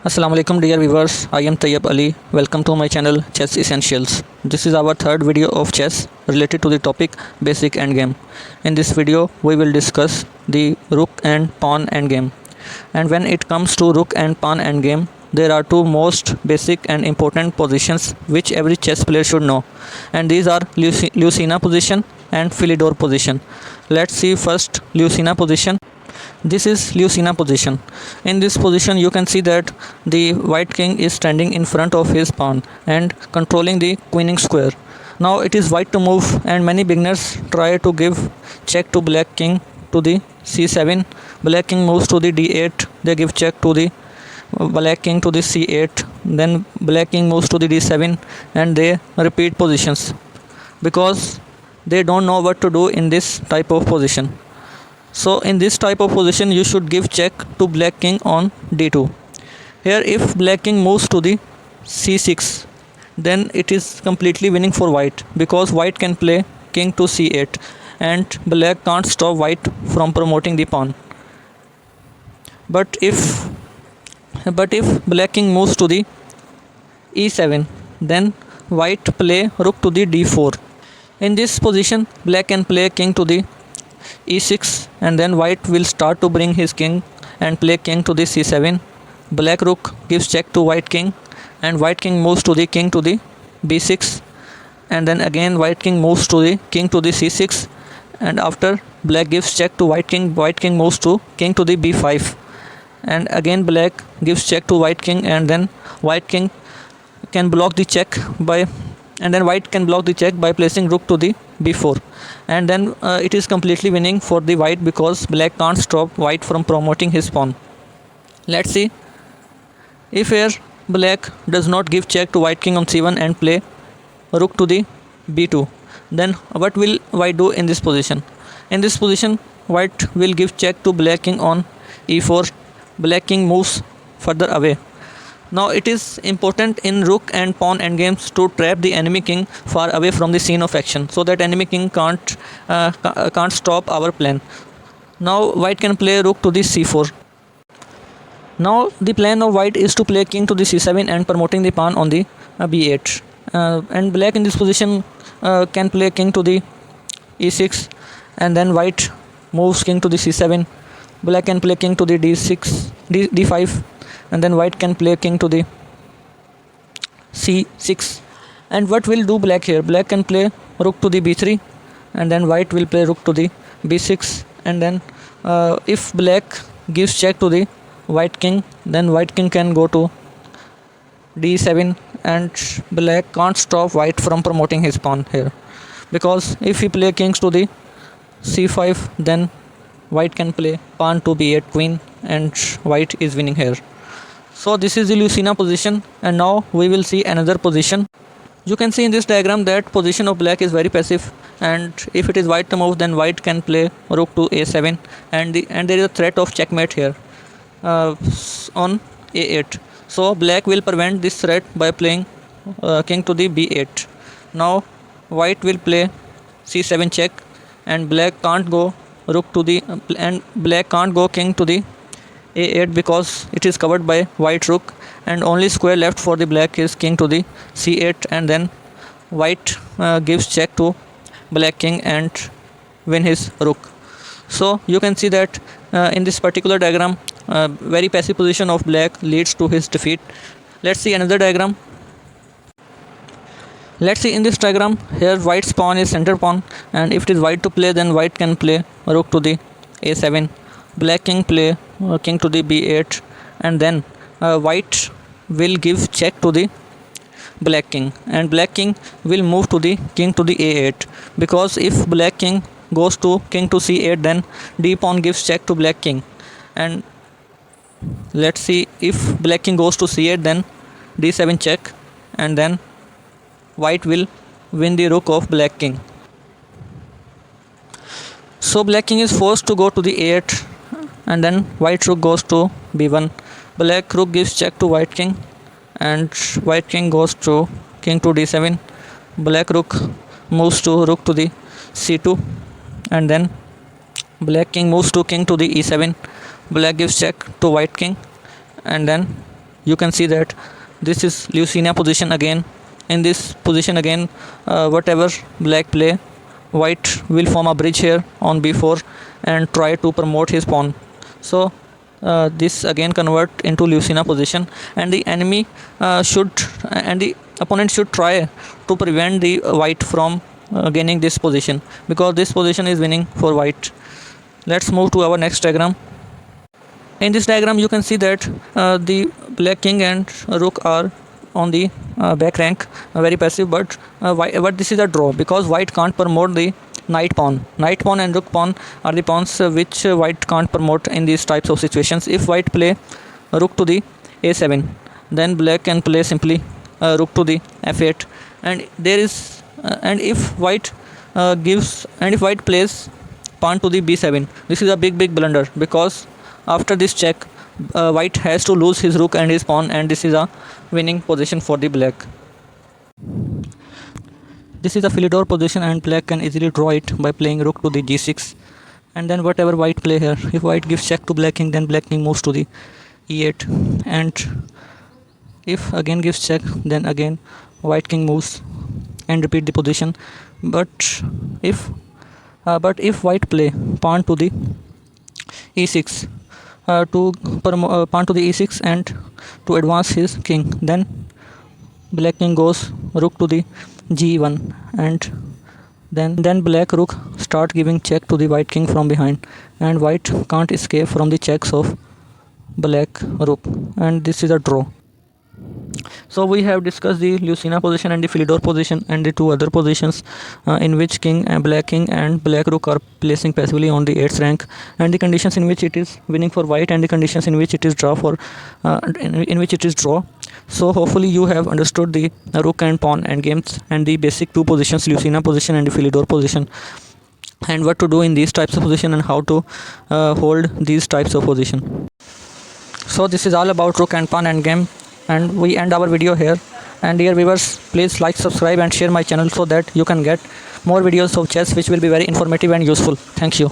Assalamu alaikum dear viewers, I am Tayyab Ali. Welcome to my channel Chess Essentials. This is our third video of chess related to the topic basic endgame. In this video we will discuss the rook and pawn endgame. And when it comes to rook and pawn endgame, there are two most basic and important positions which every chess player should know. And these are Lucena position and Philidor position. Let's see first Lucena position. This is Lucena position. In this position you can see that the white king is standing in front of his pawn and controlling the queening square. Now it is white to move, and many beginners try to give check to black king to the c7. Black king moves to the d8, they give check to the black king to the c8, then black king moves to the d7, and they repeat positions because they don't know what to do in this type of position. So in this type of position you should give check to black king on d2. Here if black king moves to the c6, then it is completely winning for white, because white can play king to c8 and black can't stop white from promoting the pawn. But if black king moves to the e7, then white play rook to the d4. In this position black can play king to the e6, and then white will start to bring his king and play king to the c7. Black rook gives check to white king, and white king moves to the king to the b6, and then again white king moves to the king to the c6, and after black gives check to white king moves to king to the b5, and again black gives check to white king, and then white king can block the check by white can block the check by placing rook to the b4, and then it is completely winning for the white, because black can't stop white from promoting his pawn. Let's see, if here black does not give check to white king on c1 and play rook to the b2, then what will white do in this position? In this position white will give check to black king on e4. Black king moves further away. Now it is important in rook and pawn endgames to trap the enemy king far away from the scene of action, so that enemy king can't stop our plan. Now white can play rook to the c4. Now the plan of white is to play king to the c7 and promoting the pawn on the b8. And black in this position can play king to the e6, and then white moves king to the c7. Black can play king to the d5, and then white can play king to the c6. And what will do black here? Black can play rook to the b3, and then white will play rook to the b6, and then if black gives check to the white king, then white king can go to d7, and black can't stop white from promoting his pawn here, because if he play kings to the c5, then white can play pawn to b8 queen, and white is winning here. So this is the Lucena position, and now we will see another position. You can see in this diagram that position of black is very passive, and if it is white to move, then white can play rook to a7, and there is a threat of checkmate here on a8. So black will prevent this threat by playing king to the b8. Now white will play c7 check, and black can't go rook to the and black can't go king to the a8, because it is covered by white rook, and only square left for the black is king to the c8, and then white gives check to black king and win his rook. So you can see that in this particular diagram very passive position of black leads to his defeat. Let's see another diagram. Let's see in this diagram, here white's pawn is center pawn, and if it is white to play, then white can play rook to the a7. Black king play king to the b8, and then white will give check to the black king, and black king will move to the king to the a8, because if black king goes to king to c8, then d pawn gives check to black king. And let's see, if black king goes to c8, then d7 check, and then white will win the rook of black king. So black king is forced to go to the a8, and then white rook goes to b1. Black rook gives check to white king, and white king goes to king to d7. Black rook moves to rook to the c2, and then black king moves to king to the e7. Black gives check to white king, and then you can see that this is Lucina position again. In this position again, whatever black play, white will form a bridge here on b4 and try to promote his pawn. So this again convert into Lucina position, and the enemy and the opponent should try to prevent the white from gaining this position, because this position is winning for white. Let's move to our next diagram. In this diagram you can see that the black king and rook are on the back rank, very passive, but this is a draw because white can't promote the knight pawn and rook pawn are the pawns which white can't promote in these types of situations. If white play rook to the a7, then black can play simply rook to the f8, and there is and if white if white plays pawn to the b7, this is a big blunder, because after this check white has to lose his rook and his pawn, and this is a winning position for the black. This is a Philidor position, and black can easily draw it by playing rook to the g6, and then whatever white play here, if white gives check to black king, then black king moves to the e8, and if again gives check, then again white king moves and repeat the position. But if white play pawn to the e6, pawn to the e6 and to advance his king, then black king goes rook to the g1, and then black rook start giving check to the white king from behind, and white can't escape from the checks of black rook, and this is a draw. So we have discussed the Lucina position and the Philidor position and the two other positions in which black king and black rook are placing passively on the 8th rank, and the conditions in which it is winning for white and the conditions in which it is draw for in which it is draw. So hopefully you have understood the rook and pawn endgames and the basic two positions, Lucina position and the Philidor position, and what to do in these types of position and how to hold these types of position. So this is all about rook and pawn endgame, and we end our video here. And dear viewers, please like, subscribe and share my channel so that you can get more videos of chess which will be very informative and useful. Thank you.